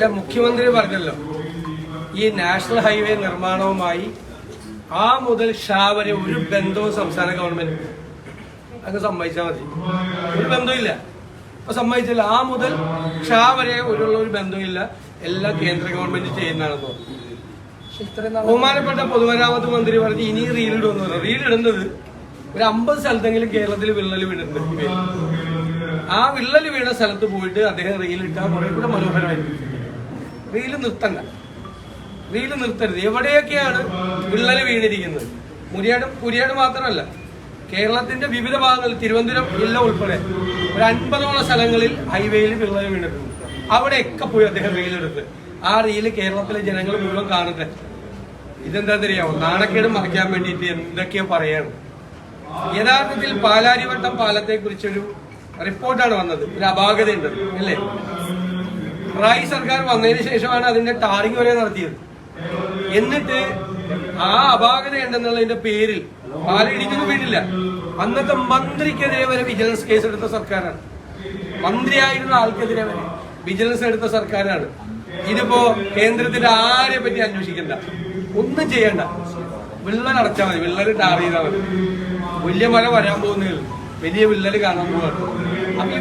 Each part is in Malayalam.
അല്ല, മുഖ്യമന്ത്രി പറഞ്ഞല്ലോ ഈ നാഷണൽ ഹൈവേ നിർമ്മാണവുമായി ആ മുതൽ ഷാ വരെ ഒരു ബന്ധവും സംസ്ഥാന ഗവൺമെന്റ് അങ്ങ് സമ്മതിച്ചാൽ മതി. ഒരു ബന്ധമില്ല. അപ്പൊ സമ്മതിച്ചില്ല. ആ മുതൽ ഷാ വരെ ഒരു ബന്ധമില്ല. എല്ലാം കേന്ദ്ര ഗവൺമെന്റ് ചെയ്യുന്നതാണെന്ന് പറഞ്ഞു. ബഹുമാനപ്പെട്ട പൊതുമരാമത്ത് മന്ത്രി പറഞ്ഞ് ഇനി റീലിടുമെന്ന് പറഞ്ഞു. റീലിടുന്നത് ഒരു 50 സ്ഥലത്തെങ്കിലും കേരളത്തിൽ വിള്ളൽ വീണിട്ടുണ്ട്. ആ വിള്ളൽ വീണ സ്ഥലത്ത് പോയിട്ട് അദ്ദേഹം റീലിട്ടാൽ കുറെ കൂടെ മനോഹരമായിരിക്കും. റീല് നിർത്തരുത്. എവിടെയൊക്കെയാണ് വിള്ളൽ വീണിരിക്കുന്നത്? കുരിയാട് മാത്രമല്ല, കേരളത്തിന്റെ വിവിധ ഭാഗങ്ങളിൽ, തിരുവനന്തപുരം ജില്ല ഉൾപ്പെടെ ഒരു 50ഓളം സ്ഥലങ്ങളിൽ ഹൈവേയിൽ വിള്ളൽ വീണിട്ടുണ്ട്. അവിടെയൊക്കെ പോയി അദ്ദേഹം റീലെടുത്ത് ആ റീല് കേരളത്തിലെ ജനങ്ങൾ മുഴുവൻ കാണട്ടെ. ഇതെന്താണെന്നറിയാമോ? നാണക്കേട് മറയ്ക്കാൻ വേണ്ടിയിട്ട് എന്തൊക്കെയോ പറയാണ്. യഥാർത്ഥത്തിൽ പാലാരിവട്ടം പാലത്തെ കുറിച്ചൊരു റിപ്പോർട്ടാണ് വന്നത്. ഒരു അപാകതയുണ്ട് അല്ലേ? പിണറായി സർക്കാർ വന്നതിന് ശേഷമാണ് അതിന്റെ ടാറിങ് വരെ നടത്തിയത്. എന്നിട്ട് ആ അപാകത ഉണ്ടെന്നുള്ളതിന്റെ പേരിൽ പാലം ഇടിക്കുന്നു വീണില്ല. അന്നത്തെ മന്ത്രിക്കെതിരെ വരെ വിജിലൻസ് കേസ് എടുത്ത സർക്കാരാണ്. മന്ത്രിയായിരുന്ന ആൾക്കെതിരെ വരെ വിജിലൻസ് എടുത്ത സർക്കാരാണ്. ഇതിപ്പോ കേന്ദ്രത്തിന്റെ ആരെ പറ്റി അന്വേഷിക്കണ്ട, ഒന്നും ചെയ്യണ്ട. വിള്ളൽ അടച്ചാൽ മതി, വിള്ളൽ ടാർ ചെയ്താൽ മതി. വലിയ മഴ വരാൻ പോകുന്നതിൽ വലിയ വിള്ളൽ കാണാൻ പോവാണ്. അപ്പൊ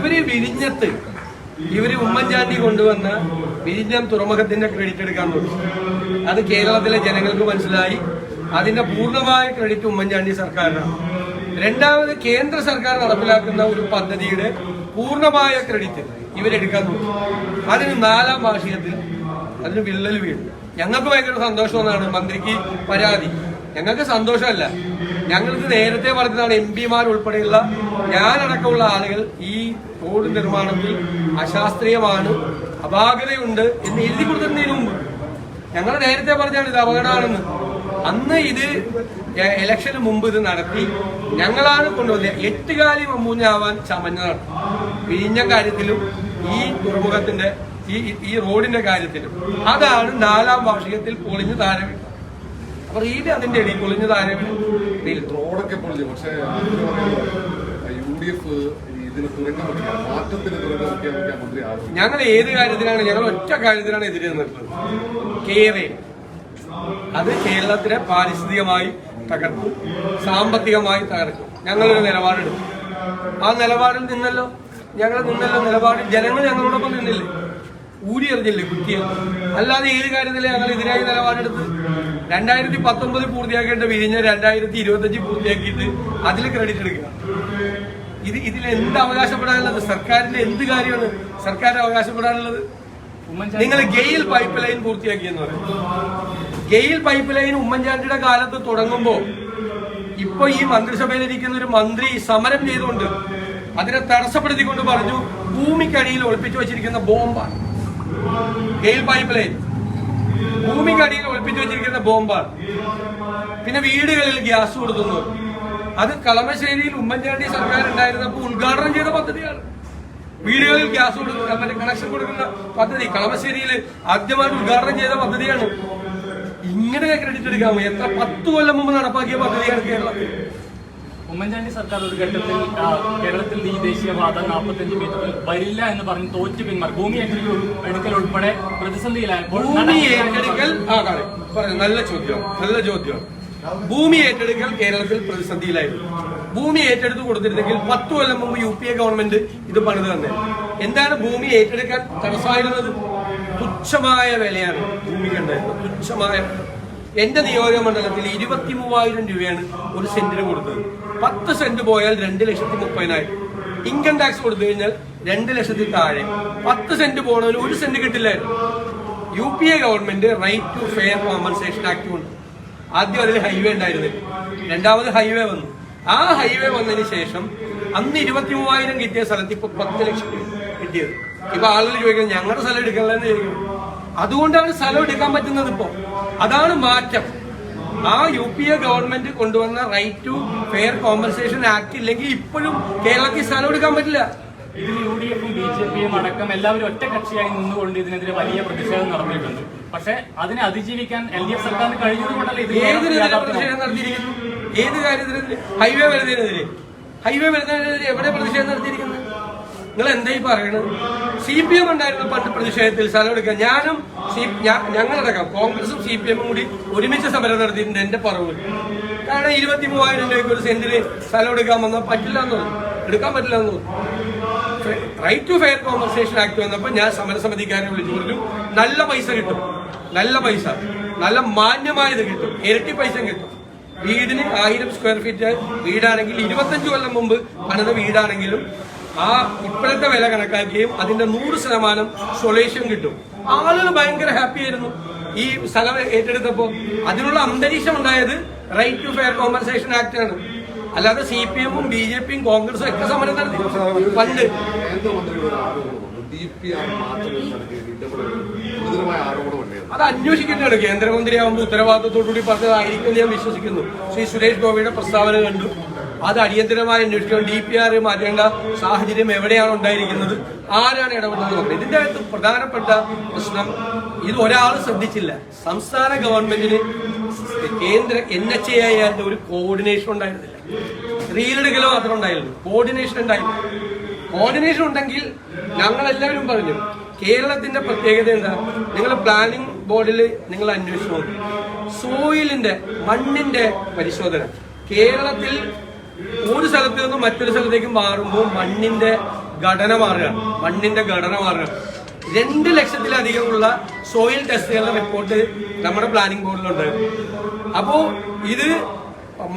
ഇവര് ഉമ്മൻചാണ്ടി കൊണ്ടുവന്ന വിഴിഞ്ഞം തുറമുഖത്തിന്റെ ക്രെഡിറ്റ് എടുക്കാൻ നോക്കി. അത് കേരളത്തിലെ ജനങ്ങൾക്ക് മനസ്സിലായി. അതിന്റെ പൂർണ്ണമായ ക്രെഡിറ്റ് ഉമ്മൻചാണ്ടി സർക്കാരിനാണ്. രണ്ടാമത്, കേന്ദ്ര സർക്കാർ നടപ്പിലാക്കുന്ന ഒരു പദ്ധതിയുടെ പൂർണ്ണമായ ക്രെഡിറ്റ് ഇവരെടുക്കാൻ നോക്കി. അതിന് 4ാം വാർഷികത്തിൽ അതിന് വിള്ളൽ വീണു. ഞങ്ങൾക്ക് ഭയങ്കര സന്തോഷമെന്നാണ് മന്ത്രിക്ക് പരാതി. ഞങ്ങൾക്ക് സന്തോഷമല്ല, ഞങ്ങൾക്ക് നേരത്തെ പറഞ്ഞതാണ് MP-മാർ ഉൾപ്പെടെയുള്ള ഞാനടക്കമുള്ള ആളുകൾ ഈ റോഡ് നിർമ്മാണത്തിൽ അശാസ്ത്രീയമാണ്, അപാകതയുണ്ട് എന്ന് എഴുതി കൊടുക്കുന്നതിന് മുമ്പ് ഞങ്ങൾ നേരത്തെ പറഞ്ഞാണ് ഇത് അപകടമാണെന്ന്. അന്ന് ഇത് ഇലക്ഷന് മുമ്പ് ഇത് നടത്തി ഞങ്ങളാണ് കൊണ്ടുവന്നത്. 8 കാലി മമ്മൂഞ്ഞാവാൻ ചമഞ്ഞതാണ്. വിഴിഞ്ഞ കാര്യത്തിലും ഈ തുറമുഖത്തിന്റെ ഈ റോഡിന്റെ കാര്യത്തിലും. അതാണ് 4ാം വാർഷികത്തിൽ പൊളിഞ്ഞു താഴെ വീണത്. അപ്പൊ റീല് അതിന്റെ ഇടയിൽ പൊളിഞ്ഞു താഴെ വീണു. റോഡൊക്കെ പൊളിഞ്ഞു. പക്ഷേ UDF ഞങ്ങൾ ഏത് കാര്യത്തിലാണ്? ഞങ്ങൾ ഒറ്റ കാര്യത്തിലാണ് എതിരെ നിൽക്കുന്നത്. കേരള അത് കേരളത്തിനെ പാരിസ്ഥിതികമായി തകർക്കും, സാമ്പത്തികമായി തകർക്കും. ഞങ്ങളൊരു നിലപാടെടുക്കും. ആ നിലപാടിൽ നിന്നല്ലോ നിലപാടിൽ ജനങ്ങൾ ഞങ്ങളോടൊപ്പം നിന്നില്ലേ? ഊരിയെറിഞ്ഞില്ലേ കുറ്റിയെ? അല്ലാതെ ഏത് കാര്യത്തിലെ ഞങ്ങൾ എതിരായി നിലപാടെടുത്ത്? 2019 പൂർത്തിയാക്കേണ്ട വിഴിഞ്ഞ 2025 പൂർത്തിയാക്കിയിട്ട് അതിൽ ക്രെഡിറ്റ് എടുക്കുക. ഇതിൽ എന്ത് അവകാശപ്പെടാനുള്ളത്? സർക്കാരിന്റെ എന്ത് കാര്യമാണ് സർക്കാരിന് അവകാശപ്പെടാനുള്ളത്? നിങ്ങൾ ഗെയിൽ പൈപ്പ് ലൈൻ പൂർത്തിയാക്കിയെന്ന് പറയും. ഗെയിൽ പൈപ്പ് ലൈൻ ഉമ്മൻചാണ്ടിയുടെ കാലത്ത് തുടങ്ങുമ്പോ ഇപ്പൊ ഈ മന്ത്രിസഭയിലിരിക്കുന്ന ഒരു മന്ത്രി സമരം ചെയ്തുകൊണ്ട് അതിനെ തടസ്സപ്പെടുത്തിക്കൊണ്ട് പറഞ്ഞു ഭൂമിക്കടിയിൽ ഒളിപ്പിച്ചു വെച്ചിരിക്കുന്ന ബോംബാണ് ഗെയിൽ പൈപ്പ് ലൈൻ. ഭൂമിക്കടിയിൽ ഒളിപ്പിച്ചു വെച്ചിരിക്കുന്ന ബോംബാണ്. പിന്നെ വീടുകളിൽ ഗ്യാസ് കൊടുക്കുന്നു. അത് കളമശ്ശേരിയിൽ ഉമ്മൻചാണ്ടി സർക്കാർ ഉണ്ടായിരുന്നപ്പോൾ ഉദ്ഘാടനം ചെയ്ത പദ്ധതിയാണ്. വീടുകളിൽ ഗ്യാസ് കൊടുക്കുന്ന മറ്റേ കണക്ഷൻ കൊടുക്കുന്ന പദ്ധതി കളമശ്ശേരിയിൽ ആദ്യമായിട്ട് ഉദ്ഘാടനം ചെയ്ത പദ്ധതിയാണ്. ഇങ്ങനെ ക്രെഡിറ്റ് എടുക്കാമോ? എത്ര 10 കൊല്ലം മുമ്പ് നടപ്പാക്കിയ പദ്ധതിയാണ് കേരളത്തിൽ. ഉമ്മൻചാണ്ടി സർക്കാർ ഒരു ഘട്ടത്തിൽ കേരളത്തിൽ ഈ ദേശീയപാത 45 മീറ്ററിൽ വരില്ല എന്ന് പറഞ്ഞ് തോറ്റു പിന്മാറി. ഭൂമി ഏറ്റെടുക്കൽ ഉൾപ്പെടെ പ്രതിസന്ധിയിലായപ്പോൾ ഭൂമി ഏറ്റെടുക്കൽ നല്ല ചോദ്യം. ഭൂമി ഏറ്റെടുക്കൽ കേരളത്തിൽ പ്രതിസന്ധിയിലായിരുന്നു. ഭൂമി ഏറ്റെടുത്ത് കൊടുത്തിരുന്നെങ്കിൽ 10 കൊല്ലം മുമ്പ് UPA ഗവൺമെന്റ് ഇത് പണിത് തന്നെ. എന്താണ് ഭൂമി ഏറ്റെടുക്കാൻ തടസ്സമായിരുന്നത്? തുച്ഛമായ വിലയാണ് ഭൂമിക്കുണ്ടായിരുന്നത്. തുച്ഛമായ. എന്റെ നിയോജക മണ്ഡലത്തിൽ 23,000 രൂപയാണ് ഒരു സെന്റിന് കൊടുത്തത്. 10 സെന്റ് പോയാൽ 2,30,000. ഇൻകം ടാക്സ് കൊടുത്തു കഴിഞ്ഞാൽ 2 ലക്ഷത്തിൽ താഴെ. 10 സെന്റ് പോകണതിന് 1 സെന്റ് കിട്ടില്ലായിരുന്നു. UPA government right to fair compensation act കൊണ്ട് ആദ്യം അതിൽ ഹൈവേ ഉണ്ടായിരുന്നില്ല. രണ്ടാമത് ഹൈവേ വന്നു. ആ ഹൈവേ വന്നതിന് ശേഷം അന്ന് 23,000 കിട്ടിയ സ്ഥലത്ത് ഇപ്പൊ 10 ലക്ഷം കിട്ടിയത്. ഇപ്പൊ ആളുകൾ ചോദിക്കുന്നത് ഞങ്ങളുടെ സ്ഥലം എടുക്കണമെന്ന് ചോദിക്കുന്നു. അതുകൊണ്ടാണ് സ്ഥലം എടുക്കാൻ പറ്റുന്നത്. ഇപ്പോ അതാണ് മാറ്റം. ആ UPA ഗവൺമെന്റ് കൊണ്ടുവന്ന right to fair compensation act ഇല്ലെങ്കിൽ ഇപ്പോഴും കേരളത്തിൽ സ്ഥലം എടുക്കാൻ പറ്റില്ല. ഇതിൽ UDF-ഉം BJP-യും അടക്കം എല്ലാവരും ഒറ്റക്കക്ഷിയായി നിന്നുകൊണ്ട് ഇതിനെതിരെ വലിയ പ്രതിഷേധം നടത്തിയിട്ടുണ്ട്. പക്ഷെ അതിനെ അതിജീവിക്കാൻ LDF സർക്കാരിന് കഴിഞ്ഞതുകൊണ്ടല്ലേ പ്രതിഷേധം നടത്തിയിരിക്കുന്നു? ഏത് കാര്യത്തിനെതിരെ? ഹൈവേ വരുന്നതിനെതിരെ എവിടെ പ്രതിഷേധം നടത്തിയിരിക്കുന്നത്? നിങ്ങൾ എന്തായി പറയണത്? CPM ഉണ്ടായിരുന്നു പണ്ട് പ്രതിഷേധത്തിൽ സ്ഥലം എടുക്കാൻ. ഞാനും ഞങ്ങളടക്കം കോൺഗ്രസും CPM കൂടി ഒരുമിച്ച് സമരം നടത്തിയിട്ടുണ്ട് എന്റെ പറവ്. കാരണം 23,000 രൂപയ്ക്ക് ഒരു സെന്റിന് സ്ഥലം എടുക്കാൻ വന്നാൽ പറ്റില്ല എന്ന് തോന്നുന്നു, എടുക്കാൻ പറ്റില്ല എന്ന് തോന്നുന്നു. Right to fair compensation act വന്നപ്പോൾ ഞാൻ സമരസമിതിക്കാരെ വിളിച്ചു പറഞ്ഞു, നല്ല പൈസ കിട്ടും, നല്ല പൈസ, നല്ല മാന്യമായത് കിട്ടും, ഇരട്ടി പൈസ കിട്ടും. വീടിന് 1000 സ്ക്വയർ ഫീറ്റ് വീടാണെങ്കിൽ 25 കൊല്ലം മുമ്പ് പണിത വീടാണെങ്കിലും ആ ഇപ്പോഴത്തെ വില കണക്കാക്കുകയും അതിന്റെ 100% സൊല്യൂഷൻ കിട്ടും. ആളുകൾ ഭയങ്കര ഹാപ്പി ആയിരുന്നു ഈ സ്ഥലം ഏറ്റെടുത്തപ്പോ. അതിനുള്ള അന്തരീക്ഷം ഉണ്ടായത് right to fair compensation act ആണ്. അല്ലാതെ CPM-ഉം BJP-യും കോൺഗ്രസും ഒക്കെ സമരം നടത്തി പണ്ട്. അത് അന്വേഷിക്കേണ്ടതാണ്. കേന്ദ്രമന്ത്രിയാകുമ്പോൾ ഉത്തരവാദിത്തത്തോടുകൂടി പറഞ്ഞതായിരിക്കും ഞാൻ വിശ്വസിക്കുന്നു. ശ്രീ സുരേഷ് ഗോപിയുടെ പ്രസ്താവന കണ്ടു, അത് അടിയന്തരമായി അന്വേഷിക്കണം. DPR മാറ്റേണ്ട സാഹചര്യം എവിടെയാണ് ഉണ്ടായിരിക്കുന്നത്, ആരാണ് ഇടപെടുന്നത് നോക്കുന്നത്. ഇതിന്റെ അകത്ത് പ്രധാനപ്പെട്ട പ്രശ്നം ഇത് ഒരാൾ ശ്രദ്ധിച്ചില്ല. സംസ്ഥാന ഗവൺമെന്റിന് കേന്ദ്ര NHAI ഒരു കോർഡിനേഷൻ ഉണ്ടായിരുന്നില്ല. റീലെടുക്കലോ മാത്രം ഉണ്ടായിരുന്നു, കോർഡിനേഷൻ ഉണ്ടായിരുന്നു. കോർഡിനേഷൻ ഉണ്ടെങ്കിൽ ഞങ്ങളെല്ലാവരും പറഞ്ഞു കേരളത്തിന്റെ പ്രത്യേകത എന്താ, നിങ്ങൾ പ്ലാനിംഗ് ബോർഡിൽ നിങ്ങൾ അന്വേഷിച്ചു നോക്കും. സോയിലിന്റെ മണ്ണിന്റെ പരിശോധന കേരളത്തിൽ ഒരു സ്ഥലത്ത് നിന്ന് മറ്റൊരു സ്ഥലത്തേക്ക് മാറുമ്പോൾ മണ്ണിന്റെ ഘടന മാറുകയാണ്. 2 ലക്ഷത്തിലധികമുള്ള സോയിൽ ടെസ്റ്റുകളുടെ റിപ്പോർട്ട് നമ്മുടെ പ്ലാനിംഗ് ബോർഡിലുണ്ടായിരുന്നു. അപ്പോ ഇത്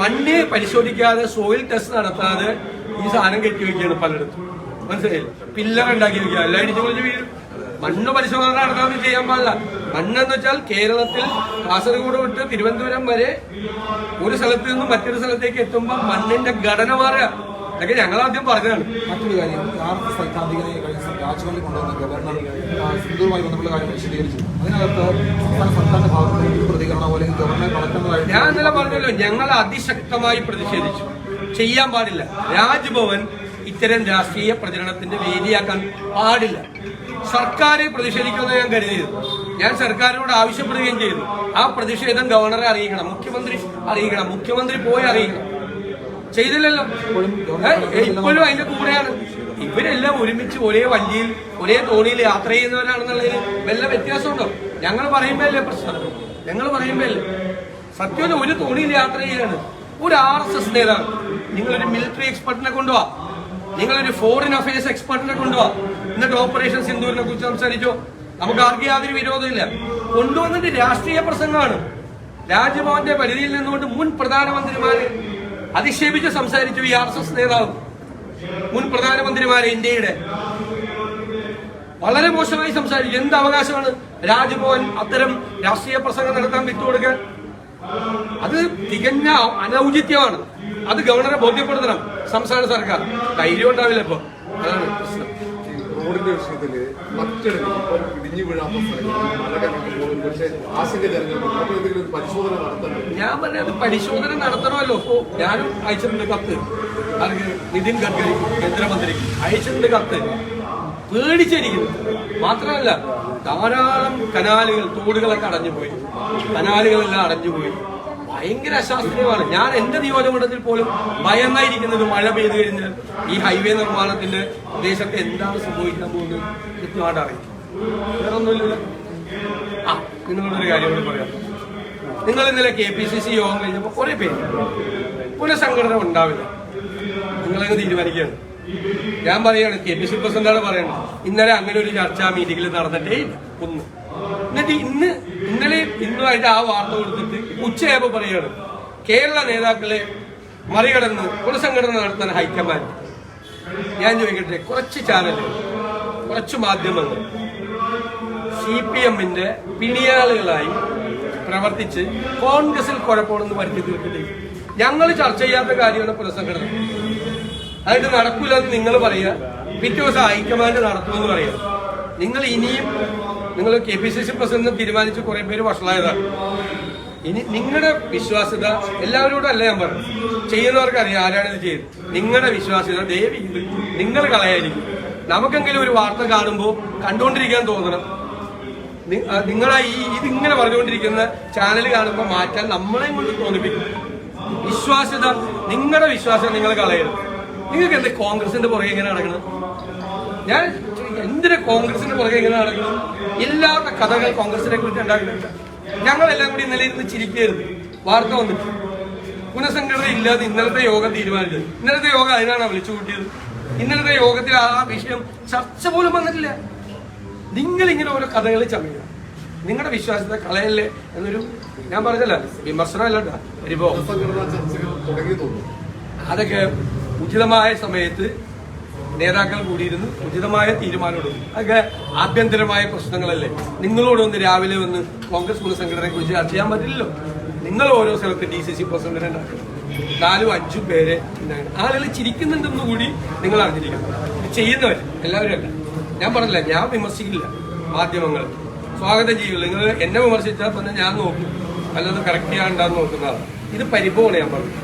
മണ്ണ് പരിശോധിക്കാതെ സോയിൽ ടെസ്റ്റ് നടത്താതെ ഈ സാധനം കെട്ടിവെക്കുകയാണ് പലയിടത്തും. മനസ്സിലായില്ല, പില്ലർ ഉണ്ടാക്കി വെക്കുക, എല്ലാം ഇടിച്ചു പൊളിച്ച് വീഴും. മണ്ണ് പരിശോധന നടത്താതെ ചെയ്യാൻ പാടില്ല. മണ്ണെന്ന് വെച്ചാൽ കേരളത്തിൽ കാസർഗോഡ് വിട്ട് തിരുവനന്തപുരം വരെ ഒരു സ്ഥലത്ത് നിന്നും മറ്റൊരു സ്ഥലത്തേക്ക് എത്തുമ്പോൾ മണ്ണിന്റെ ഘടന മാറുക. അതൊക്കെ ഞങ്ങൾ ആദ്യം പറഞ്ഞതാണ്. മറ്റൊരു കാര്യം, സൈദ്ധാന്തികനെ രാജ്ഭവനിൽ കൊണ്ടുവന്ന ഗവർണർ സിന്ധുവുമായി ബന്ധപ്പെട്ട കാര്യം വിശദീകരിച്ചു. അതിനകത്ത് സംസ്ഥാന ഭാഗത്ത് പ്രതികരണമോ അല്ലെങ്കിൽ ഗവർണറെ വളർത്തുന്നതായിട്ട് ഞാൻ ഇന്നലെ പറഞ്ഞല്ലോ, ഞങ്ങൾ അതിശക്തമായി പ്രതിഷേധിച്ചു. ചെയ്യാൻ പാടില്ല. രാജ്ഭവൻ ഇത്തരം രാഷ്ട്രീയ പ്രചരണത്തിന്റെ വേദിയാക്കാൻ പാടില്ല. സർക്കാർ പ്രതിഷേധിക്കുമെന്ന് ഞാൻ കരുതിയിരുന്നു. ഞാൻ സർക്കാരിനോട് ആവശ്യപ്പെടുകയും ചെയ്തു. ആ പ്രതിഷേധം ഗവർണറെ അറിയിക്കണം, മുഖ്യമന്ത്രി അറിയിക്കണം, മുഖ്യമന്ത്രി പോയി അറിയിക്കണം. ചെയ്തില്ലല്ലോ. ഇപ്പോഴും അതിന്റെ കൂടെയാണ്. ഇവരെല്ലാം ഒരുമിച്ച് ഒരേ വണ്ടിയിൽ ഒരേ തോണിയിൽ യാത്ര ചെയ്യുന്നവരാണെന്നുള്ളതിന് വല്ല വ്യത്യാസമുണ്ടോ? ഞങ്ങൾ പറയുമ്പോഴല്ലേ പ്രശ്നം, ഞങ്ങൾ പറയുമ്പോഴല്ലേ സത്യം. ഒരു തോണിയിൽ യാത്ര ചെയ്യാണ് ഒരു RSS നേതാവ്. നിങ്ങളൊരു മിലിറ്ററി എക്സ്പെർട്ടിനെ കൊണ്ടുപോവാ, നിങ്ങളൊരു ഫോറിൻ അഫയേഴ്സ് എക്സ്പെർട്ടിനെ കൊണ്ടുപോവാ, എന്നിട്ട് ഓപ്പറേഷൻ സിന്ദൂരിനെ കുറിച്ച് സംസാരിച്ചോ. നമുക്ക് ആർക്കും യാതൊരു വിരോധമില്ല. കൊണ്ടുവന്നിട്ട് രാഷ്ട്രീയ പ്രസംഗമാണ്. രാജ്ഭവന്റെ പരിധിയിൽ നിന്നുകൊണ്ട് മുൻ പ്രധാനമന്ത്രിമാരെ അധിക്ഷേപിച്ച് സംസാരിച്ചു ഈ RSS നേതാവ്. മുൻ പ്രധാനമന്ത്രിമാരെ ഇന്ത്യയുടെ വളരെ മോശമായി സംസാരിച്ചു. എന്ത് അവകാശമാണ് രാജ്ഭവൻ അത്തരം രാഷ്ട്രീയ പ്രസംഗം നടത്താൻ വിട്ടുകൊടുക്കാൻ? അത് തികഞ്ഞ അനൗചിത്യമാണ്. അത് ഗവർണറെ ബോധ്യപ്പെടുത്തണം സംസ്ഥാന സർക്കാർ. ധൈര്യം ഉണ്ടാവില്ല ഇപ്പൊ, അതാണ് പ്രശ്നം. റോഡിന്റെ വിഷയത്തില് മറ്റിടങ്ങളിൽ ഇടിഞ്ഞു വീഴാത്ത സ്ഥലങ്ങളിൽ മഴ കണക്കുമ്പോൾ പക്ഷേ ആശങ്ക ജനങ്ങൾക്ക് പരിശോധന നടത്തണം. ഞാൻ പറഞ്ഞത് പരിശോധന നടത്തണമല്ലോ. ഇപ്പോ ഞാനും അയച്ചിട്ടുണ്ട് കത്ത്, നിതിൻ ഗഡ്കരി കേന്ദ്രമന്ത്രിക്ക് അയച്ചിട്ടുണ്ട് കത്ത്. പേടിച്ചിരിക്കുന്നു. മാത്രമല്ല ധാരാളം കനാലുകൾ, തോടുകളൊക്കെ അടഞ്ഞുപോയി, കനാലുകളെല്ലാം അടഞ്ഞുപോയി. ഭയങ്കര അശാസ്ത്രീയമാണ്. ഞാൻ എന്റെ നിയോജകമണ്ഡലത്തിൽ പോലും ഭയന്നായിരിക്കുന്നത് മഴ പെയ്തു കഴിഞ്ഞാൽ ഈ ഹൈവേ നിർമ്മാണത്തിന്റെ പ്രദേശത്ത് എന്താണ് സംഭവിക്കാൻ പോകുന്നത് കൃത്യമായിട്ട് അറിയാം. വേറൊന്നുമില്ല. നിങ്ങളോടൊരു കാര്യം കൂടി പറയാം. നിങ്ങൾ ഇന്നലെ KPCC യോഗം കഴിഞ്ഞപ്പോൾ കുറെ പേര് പുനഃസംഘടന ഉണ്ടാവില്ല, നിങ്ങളങ്ങ് തീരുമാനിക്കുകയാണ്. ഞാൻ പറയാണ്, KPCC പ്രസിഡന്റാണ് പറയുന്നത്, ഇന്നലെ അങ്ങനെ ഒരു ചർച്ചാ മീറ്റിംഗിൽ നടന്നിട്ടേ ഇല്ല ഒന്ന്. എന്നിട്ട് ഇന്നുമായിട്ട് ആ വാർത്ത കൊടുത്തിട്ട് ഉച്ചയായപ്പോൾ പറയാണ് കേരള നേതാക്കളെ മറികടന്ന് പുനഃസംഘടന നടത്താൻ ഹൈക്കമാൻഡ്. ഞാൻ ചോദിക്കട്ടെ, കുറച്ച് ചാനലുകൾ, കുറച്ച് മാധ്യമങ്ങൾ CPM-ന്റെ പിണിയാളുകളായി പ്രവർത്തിച്ച് കോൺഗ്രസിൽ കുഴപ്പമാണെന്ന് വരുത്തി തീർക്കില്ലേ? ഞങ്ങൾ ചർച്ച ചെയ്യാത്ത കാര്യമാണ് പുനഃസംഘടന. അതായത് നടക്കൂലെന്ന് നിങ്ങൾ പറയുക, പിറ്റേ ദിവസം ഹൈക്കമാൻഡ് നടത്തുമെന്ന് പറയുക. നിങ്ങൾ ഇനിയും KPCC പ്രസിഡന്റ് തീരുമാനിച്ച് കുറെ പേര് വഷളായതാണ്. ഇനി നിങ്ങളുടെ വിശ്വാസ്യത എല്ലാവരോടും അല്ല ഞാൻ പറഞ്ഞു, ചെയ്യുന്നവർക്ക് അറിയാം ആരാണിത് ചെയ്ത്. നിങ്ങളുടെ വിശ്വാസ്യത ദയവ് നിങ്ങൾ കളയായിരിക്കും. നമുക്കെങ്കിലും ഒരു വാർത്ത കാണുമ്പോൾ കണ്ടുകൊണ്ടിരിക്കാൻ തോന്നണം. നിങ്ങളെ ഇതിങ്ങനെ പറഞ്ഞുകൊണ്ടിരിക്കുന്ന ചാനൽ കാണുമ്പോൾ മാറ്റാൻ നമ്മളെയും കൊണ്ട് തോന്നിപ്പിക്കും. വിശ്വാസ്യത, നിങ്ങളുടെ വിശ്വാസം നിങ്ങൾ കളയരുത്. നിങ്ങൾക്ക് എന്താ കോൺഗ്രസിന്റെ പുറകെ എങ്ങനെ നടക്കുന്നത്? ഞാൻ എന്തിനാ കോൺഗ്രസിന്റെ പുറകെ ഇങ്ങനെ നടക്കുന്നു? ഇല്ലാത്ത കഥകൾ കോൺഗ്രസിനെ കുറിച്ച് ഉണ്ടാക്കുന്നുണ്ട്. ഞങ്ങളെല്ലാം കൂടി ഇന്നലെ ഇരുന്ന് ചിരിക്കരുത്. വാർത്ത വന്നിട്ട് പുനഃസംഘടന ഇല്ലാതെ ഇന്നലത്തെ യോഗം തീരുമാനിച്ചത്. ഇന്നലത്തെ യോഗം അതിനാണ് വിളിച്ചു കൂട്ടിയത്. ഇന്നലത്തെ യോഗത്തിൽ ആ വിഷയം ചർച്ച പോലും വന്നിട്ടില്ല. നിങ്ങൾ ഇങ്ങനെ ഓരോ കഥകൾ ചമയുക, നിങ്ങളുടെ വിശ്വാസത്തെ കളയല്ലേ എന്നൊരു, ഞാൻ പറഞ്ഞല്ല വിമർശനമല്ല പരിഭവം. സംഘടനാ ചർച്ചകൾ തുടങ്ങി തോന്നുന്നു. അതൊക്കെ ഉചിതമായ സമയത്ത് നേതാക്കൾ കൂടിയിരുന്ന് ഉചിതമായ തീരുമാനമെടുക്കും. അതൊക്കെ ആഭ്യന്തരമായ പ്രശ്നങ്ങളല്ലേ. നിങ്ങളോടൊന്ന് രാവിലെ വന്ന് കോൺഗ്രസ് പുനഃസംഘടനയെ കുറിച്ച് ചർച്ച ചെയ്യാൻ പറ്റില്ലല്ലോ. നിങ്ങൾ ഓരോ സ്ഥലത്ത് DCC പ്രസിഡന്റിനെ ഉണ്ടാക്കണം, 4-5 പേരെ ഉണ്ടാക്കണം. ആളുകൾ ചിരിക്കുന്നുണ്ടെന്ന് കൂടി നിങ്ങൾ അറിഞ്ഞിരിക്കണം. ചെയ്യുന്നവർ എല്ലാവരും അല്ല. ഞാൻ പറഞ്ഞില്ല, ഞാൻ വിമർശിക്കില്ല മാധ്യമങ്ങൾ, സ്വാഗതം ചെയ്യില്ല. നിങ്ങൾ എന്നെ വിമർശിച്ചാൽ തന്നെ ഞാൻ നോക്കും, അല്ലാതെ കറക്റ്റ് ചെയ്യാണ്ടാന്ന് നോക്കുന്നതാണ്. ഇത് പരിഭവമാണ് ഞാൻ പറഞ്ഞത്.